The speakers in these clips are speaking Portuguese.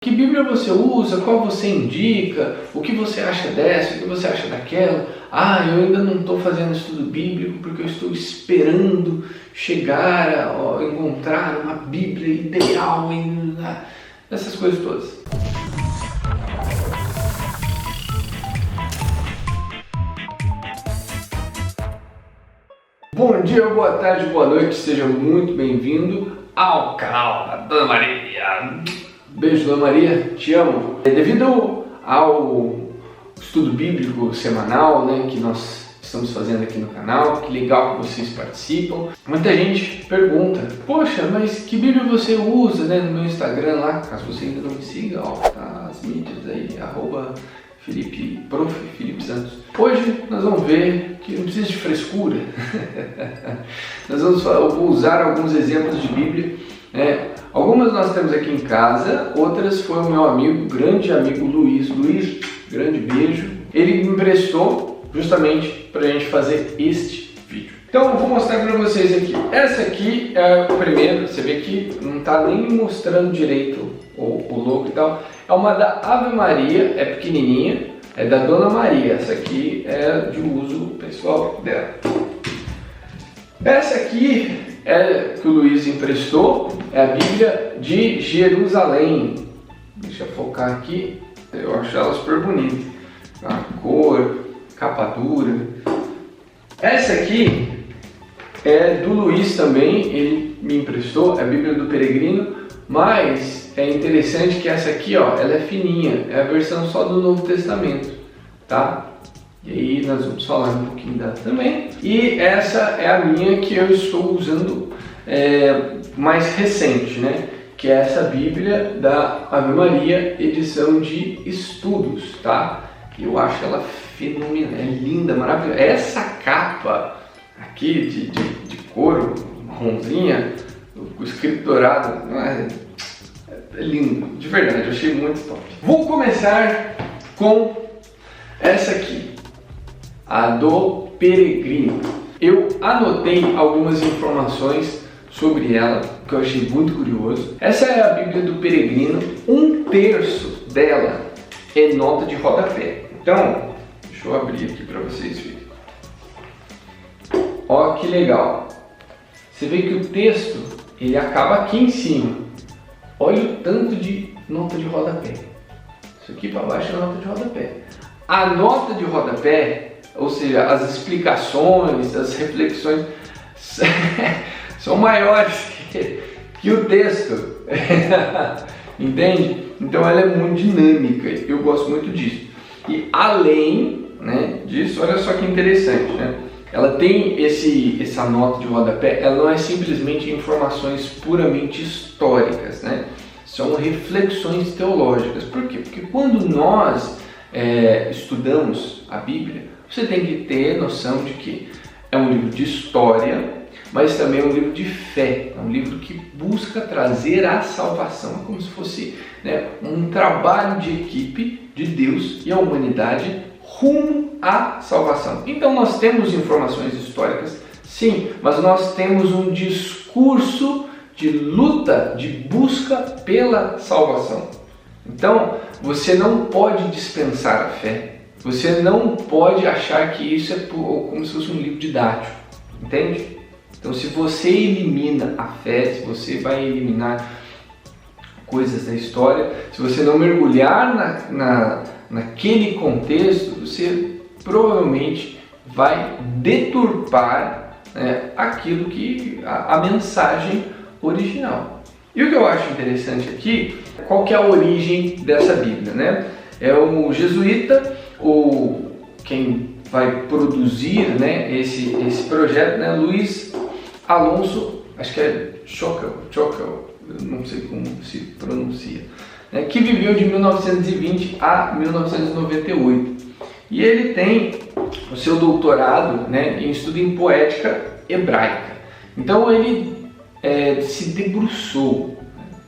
Que Bíblia você usa? Qual você indica? O que você acha dessa? O que você acha daquela? Eu ainda não estou fazendo estudo bíblico porque eu estou esperando chegar a encontrar uma Bíblia ideal, essas coisas todas. Bom dia, boa tarde, boa noite, seja muito bem-vindo ao canal da Dona Maria. Beijo, Dona Maria, te amo. Devido ao estudo bíblico semanal, que nós estamos fazendo aqui no canal, que legal que vocês participam. Muita gente pergunta, poxa, mas que Bíblia você usa, no meu Instagram lá, caso você ainda não me siga, tá as mídias aí, Prof. Felipe Santos. Hoje nós vamos ver que não precisa de frescura. Nós vamos usar alguns exemplos de Bíblia. Algumas nós temos aqui em casa, outras foi o meu amigo, grande amigo Luiz. Luiz, grande beijo. Ele me emprestou justamente para a gente fazer este vídeo. Então eu vou mostrar para vocês aqui. Essa aqui é o primeiro, você vê que não está nem mostrando direito o logo e tal. É uma da Ave Maria, é pequenininha, é da Dona Maria. Essa aqui é de uso pessoal dela. Essa aqui é que o Luiz emprestou, é a Bíblia de Jerusalém. Deixa eu focar aqui, eu acho ela super bonita. A cor, capa dura. Essa aqui é do Luiz também, ele me emprestou, é a Bíblia do Peregrino, mas é interessante que essa aqui, ela é fininha, é a versão só do Novo Testamento, tá? E aí nós vamos falar um pouquinho dela também. E essa é a minha que eu estou usando mais recente, que é essa Bíblia da Ave Maria, edição de estudos, tá? Eu acho ela fenomenal, é linda, maravilhosa. Essa capa aqui de couro, marronzinha, o escrito dourado, é lindo, de verdade, eu achei muito top. Vou começar com essa aqui, a do Peregrino. Eu anotei algumas informações sobre ela, que eu achei muito curioso. Essa é a Bíblia do Peregrino, 1/3 dela é nota de rodapé. Então, deixa eu abrir aqui para vocês verem. Ó que legal! Você vê que o texto, ele acaba aqui em cima. Olha o tanto de nota de rodapé. Isso aqui para baixo é a nota de rodapé. A nota de rodapé, ou seja, as explicações, as reflexões são maiores que o texto. Entende? Então ela é muito dinâmica, eu gosto muito disso. E além disso, olha só que interessante, ela tem essa nota de rodapé, ela não é simplesmente informações puramente históricas, são reflexões teológicas. Por quê? Porque quando nós estudamos a Bíblia, você tem que ter noção de que é um livro de história, mas também é um livro de fé, é um livro que busca trazer a salvação, é como se fosse um trabalho de equipe de Deus e a humanidade rumo à salvação. Então nós temos informações históricas, sim, mas nós temos um discurso de luta, de busca pela salvação. Então você não pode dispensar a fé, você não pode achar que isso é como se fosse um livro didático, entende? Então se você elimina a fé, se você vai eliminar coisas da história, se você não mergulhar naquele contexto, você provavelmente vai deturpar aquilo que a mensagem original. E o que eu acho interessante aqui, qual que é a origem dessa Bíblia, É o jesuíta, ou quem vai produzir esse projeto, Luiz Alonso, acho que é Choquel, não sei como se pronuncia, que viveu de 1920 a 1998. E ele tem o seu doutorado em estudo em poética hebraica. Então ele se debruçou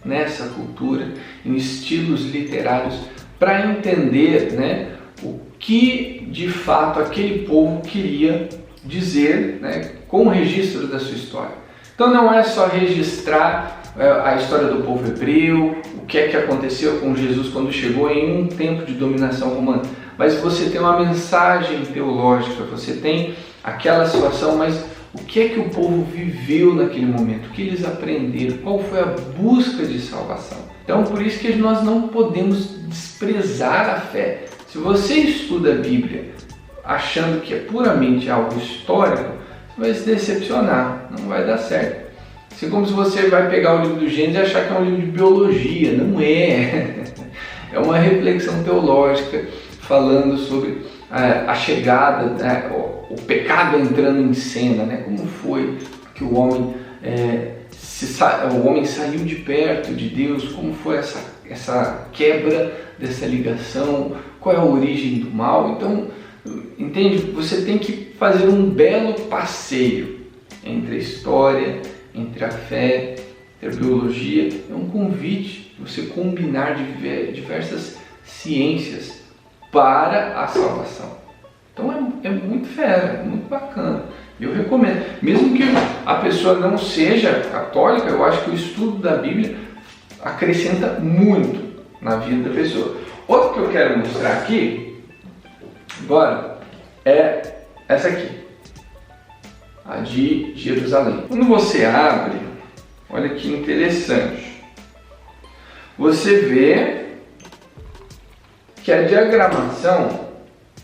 nessa cultura, em estilos literários, para entender o que de fato aquele povo queria dizer com o registro da sua história. Então não é só registrar a história do povo hebreu, o que é que aconteceu com Jesus quando chegou em um tempo de dominação romana. Mas você tem uma mensagem teológica, você tem aquela situação, mas o que é que o povo viveu naquele momento? O que eles aprenderam? Qual foi a busca de salvação? Então, por isso que nós não podemos desprezar a fé. Se você estuda a Bíblia achando que é puramente algo histórico, você vai se decepcionar, não vai dar certo. Assim como se você vai pegar o livro do Gênesis e achar que é um livro de biologia, não é. É uma reflexão teológica falando sobre a chegada, né, o pecado entrando em cena, né, como foi que o homem saiu de perto de Deus, como foi essa quebra dessa ligação, qual é a origem do mal. Então, entende? Você tem que fazer um belo passeio entre a história, entre a fé, entre a biologia. É um convite você combinar diversas ciências para a salvação. Então é muito fera, é muito bacana. Eu recomendo. Mesmo que a pessoa não seja católica, eu acho que o estudo da Bíblia acrescenta muito na vida da pessoa. Outro que eu quero mostrar aqui agora é essa aqui, a de Jerusalém. Quando você abre, olha que interessante, você vê que a diagramação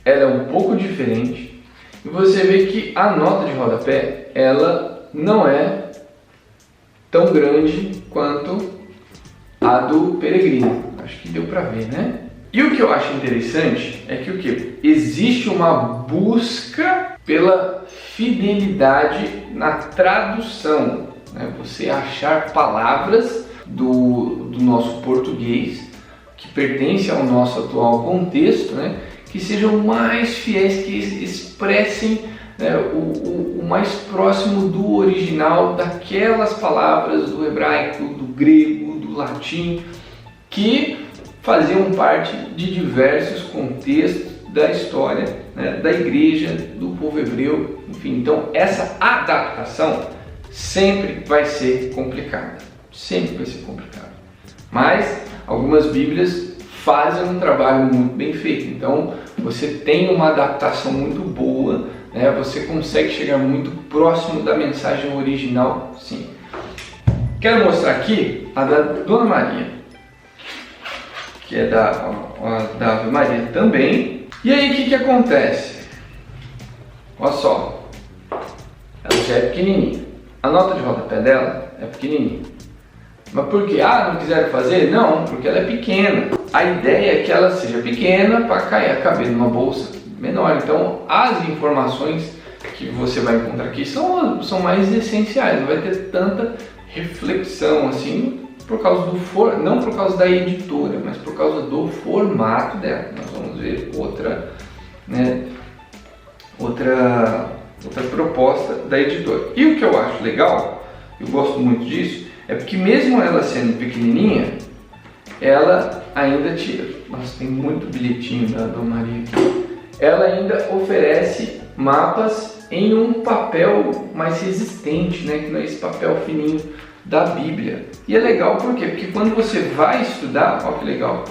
ela é um pouco diferente e você vê que a nota de rodapé ela não é tão grande quanto a do peregrino. Acho que deu para ver, né? E o que eu acho interessante é que o que? Existe uma busca pela fidelidade na tradução, né? Você achar palavras do nosso português que pertencem ao nosso atual contexto, né? Que sejam mais fiéis, que expressem, né, o mais próximo do original, daquelas palavras do hebraico, do grego, do latim, que faziam parte de diversos contextos da história, né, da igreja, do povo hebreu, enfim. Então essa adaptação sempre vai ser complicada, sempre vai ser complicada. Mas algumas Bíblias fazem um trabalho muito bem feito, então você tem uma adaptação muito boa, né? Você consegue chegar muito próximo da mensagem original, sim. Quero mostrar aqui a da Dona Maria, que é da Ave Maria também. E aí o que acontece? Olha só, ela já é pequenininha, a nota de rodapé dela é pequenininha. Mas por que? Não quiseram fazer? Não, porque ela é pequena. A ideia é que ela seja pequena para caber numa bolsa menor. Então as informações que você vai encontrar aqui são mais essenciais, não vai ter tanta reflexão assim, por causa não por causa da editora, mas por causa do formato dela. Nós vamos ver outra proposta da editora. E o que eu acho legal, eu gosto muito disso, é porque mesmo ela sendo pequenininha, ela ainda tira. Nossa, tem muito bilhetinho da Dona Maria aqui. Ela ainda oferece mapas em um papel mais resistente, né? Que não é esse papel fininho da Bíblia. E é legal por quê? Porque quando você vai estudar, olha que legal,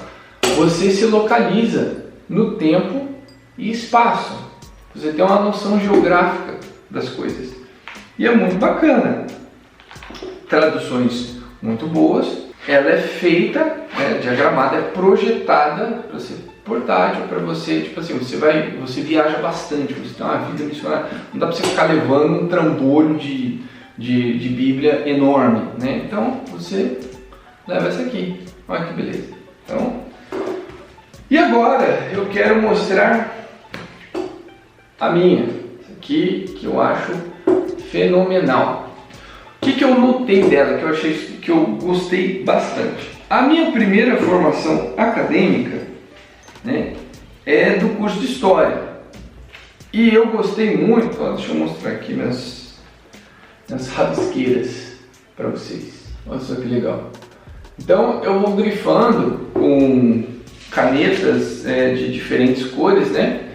você se localiza no tempo e espaço. Você tem uma noção geográfica das coisas. E é muito bacana. Traduções muito boas. Ela é feita, diagramada, é projetada para ser portátil, para você, tipo assim, você viaja bastante, você tem uma vida missionária, não dá para você ficar levando um trambolho de Bíblia enorme, né? Então você leva essa aqui, olha que beleza. Então, e agora eu quero mostrar a minha, essa aqui que eu acho fenomenal. O que eu notei dela, que eu gostei bastante? A minha primeira formação acadêmica, né, é do curso de História. E eu gostei muito, deixa eu mostrar aqui nas rabisqueiras para vocês. Olha só que legal. Então eu vou grifando com canetas de diferentes cores, né?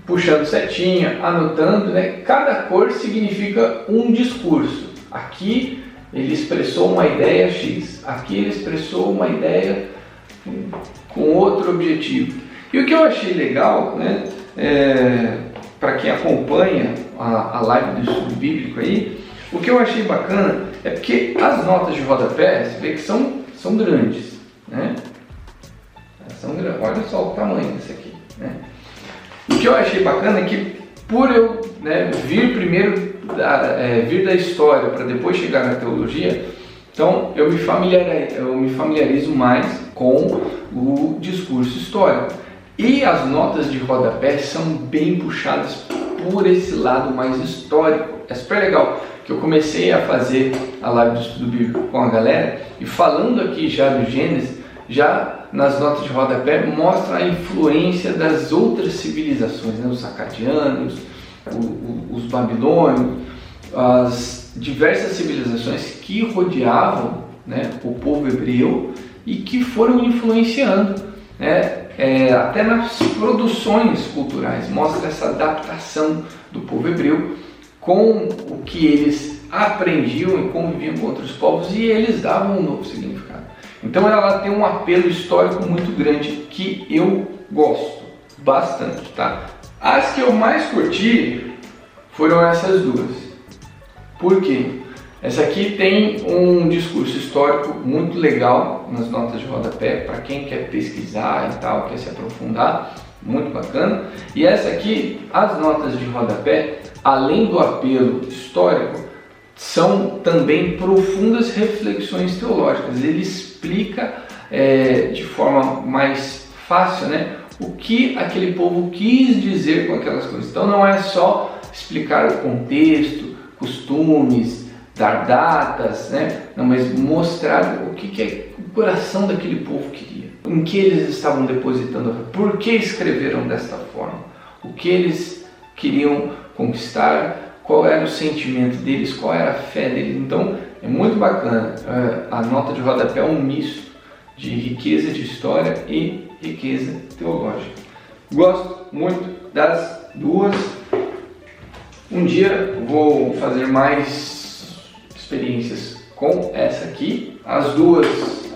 Puxando setinha, anotando, né? Cada cor significa um discurso. Aqui ele expressou uma ideia X, aqui ele expressou uma ideia com outro objetivo. E o que eu achei legal, né, para quem acompanha a live do estudo bíblico aí, o que eu achei bacana é porque as notas de rodapé, você vê que são grandes, né? São grandes. Olha só o tamanho desse aqui, né? O que eu achei bacana é que por eu, né, vir primeiro vir da história para depois chegar na teologia, então eu me familiarizo mais com o discurso histórico. E as notas de rodapé são bem puxadas por esse lado mais histórico. É super legal que eu comecei a fazer a live do estudo bíblico com a galera e falando aqui já do Gênesis, já nas notas de rodapé mostra a influência das outras civilizações, né? Os acadianos, os babilônios, as diversas civilizações que rodeavam, né, o povo hebreu e que foram influenciando, né, até nas produções culturais. Mostra essa adaptação do povo hebreu com o que eles aprendiam e conviviam com outros povos, e eles davam um novo significado. Então ela tem um apelo histórico muito grande que eu gosto bastante, tá? As que eu mais curti foram essas duas. Por quê? Essa aqui tem um discurso histórico muito legal nas notas de rodapé, para quem quer pesquisar e tal, quer se aprofundar, muito bacana. E essa aqui, as notas de rodapé, além do apelo histórico, são também profundas reflexões teológicas. Ele explica de forma mais fácil, né, o que aquele povo quis dizer com aquelas coisas. Então não é só explicar o contexto, costumes, dar datas, né? Não, mas mostrar o que o coração daquele povo queria, em que eles estavam depositando a fé, por que escreveram desta forma, o que eles queriam conquistar, qual era o sentimento deles, qual era a fé deles. Então é muito bacana. A nota de rodapé é um misto de riqueza de história e riqueza teológica. Gosto muito das duas. Um dia vou fazer mais experiências com essa aqui. As duas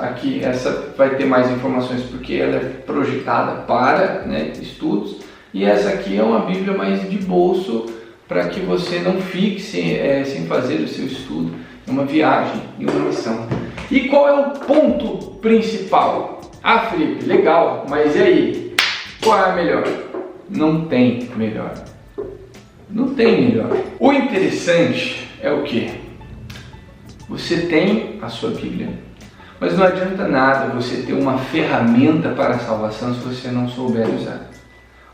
aqui, essa vai ter mais informações porque ela é projetada para, né, estudos, e essa aqui é uma Bíblia mais de bolso para que você não fique sem fazer o seu estudo, é uma viagem e uma missão. E qual é o ponto principal? Ah, Felipe, legal, mas e aí? Qual é a melhor? Não tem melhor. Não tem melhor. O interessante é o que? Você tem a sua Bíblia, mas não adianta nada você ter uma ferramenta para a salvação se você não souber usar.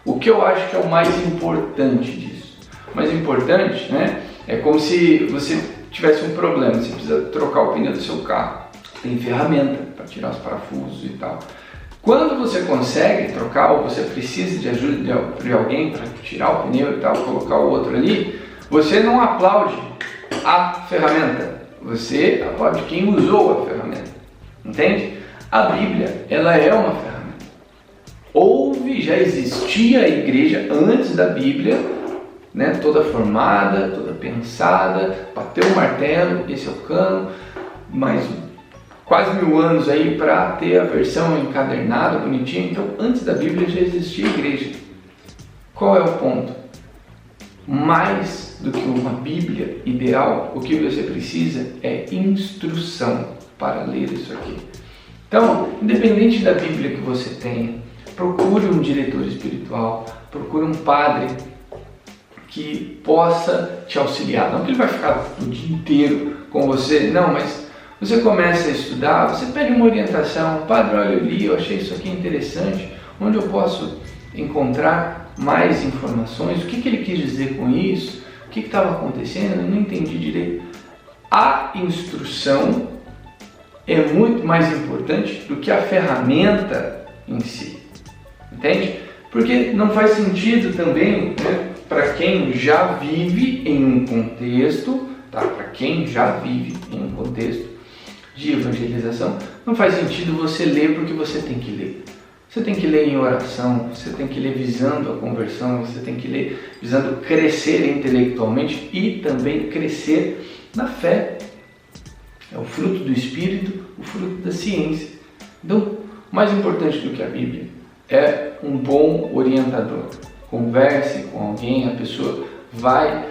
O que eu acho que é o mais importante disso? O mais importante, né, é como se você tivesse um problema, você precisa trocar o pneu do seu carro. Tem ferramenta para tirar os parafusos e tal. Quando você consegue trocar, ou você precisa de ajuda de alguém para tirar o pneu e tal, colocar o outro ali, você não aplaude a ferramenta, você aplaude quem usou a ferramenta, entende? A Bíblia, ela é uma ferramenta. Já existia a igreja antes da Bíblia, né, toda formada, toda pensada, bateu o martelo, esse é o cano, mais quase 1000 anos aí para ter a versão encadernada, bonitinha. Então, antes da Bíblia já existia a igreja. Qual é o ponto? Mais do que uma Bíblia ideal, o que você precisa é instrução para ler isso aqui. Então, independente da Bíblia que você tenha, procure um diretor espiritual, procure um padre que possa te auxiliar. Não que ele vai ficar o dia inteiro com você, não, mas você começa a estudar, você pede uma orientação. Padre, olha, eu li, eu achei isso aqui interessante, onde eu posso encontrar mais informações, o que ele quis dizer com isso, o que estava acontecendo, eu não entendi direito. A instrução é muito mais importante do que a ferramenta em si, entende? Porque não faz sentido também, né, para quem já vive em um contexto, tá? Para quem já vive em um contexto de evangelização, não faz sentido você ler porque você tem que ler. Você tem que ler em oração, você tem que ler visando a conversão, você tem que ler visando crescer intelectualmente e também crescer na fé. É o fruto do Espírito, o fruto da ciência. Então, mais importante do que a Bíblia é um bom orientador. Converse com alguém, a pessoa vai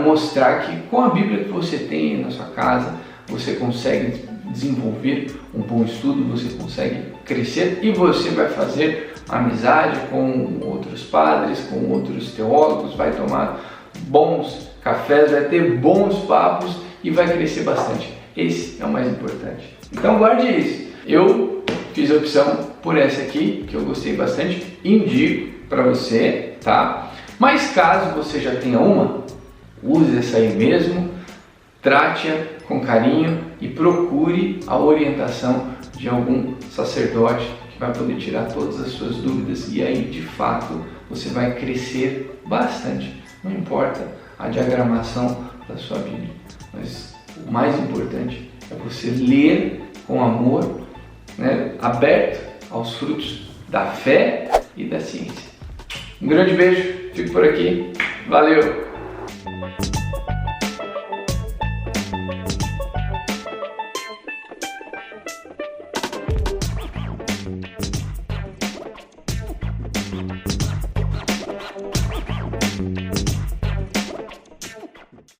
mostrar que com a Bíblia que você tem na sua casa, você consegue desenvolver um bom estudo, você consegue crescer e você vai fazer amizade com outros padres, com outros teólogos, vai tomar bons cafés, vai ter bons papos e vai crescer bastante. Esse é o mais importante. Então guarde isso. Eu fiz a opção por essa aqui, que eu gostei bastante, indico para você, tá? Mas caso você já tenha uma, use essa aí mesmo, trate-a com carinho e procure a orientação de algum sacerdote que vai poder tirar todas as suas dúvidas e aí de fato você vai crescer bastante. Não importa a diagramação da sua Bíblia, mas o mais importante é você ler com amor, né, aberto aos frutos da fé e da ciência. Um grande beijo, fico por aqui, valeu!